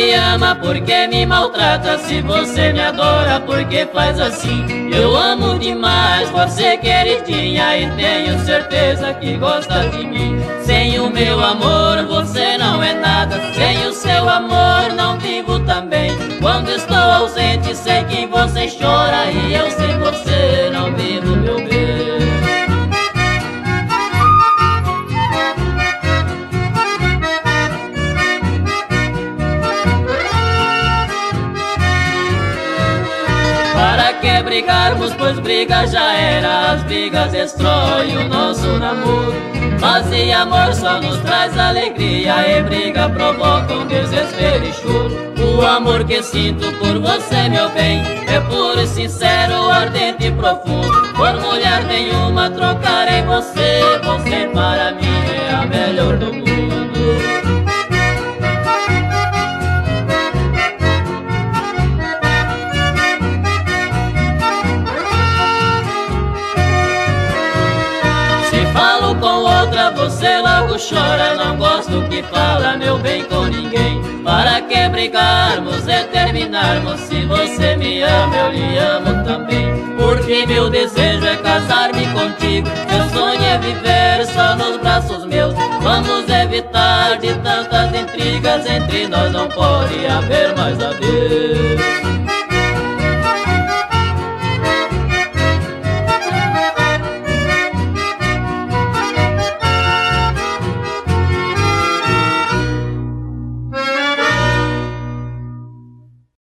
me ama, por que me maltrata? Se você me adora, por que faz assim? Eu amo demais você, queridinha, e tenho certeza que gosta de mim. Sem o meu amor você não é nada, sem o seu amor não vivo também. Quando estou ausente sei que você chora, e eu sem você não vivo, meu bem. Para que brigarmos, pois briga já era, as brigas destroem o nosso namoro. Paz e amor só nos traz alegria, e briga provoca um desespero e choro. O amor que sinto por você, meu bem, é puro e sincero, ardente e profundo. Por mulher nenhuma trocarei você, você para mim é a melhor do mundo. Com outra você logo chora, não gosto que fala meu bem com ninguém. Para que brigarmos e terminarmos? Se você me ama, eu lhe amo também. Porque meu desejo é casar-me contigo, meu sonho é viver só nos braços meus. Vamos evitar de tantas intrigas, entre nós não pode haver mais adeus.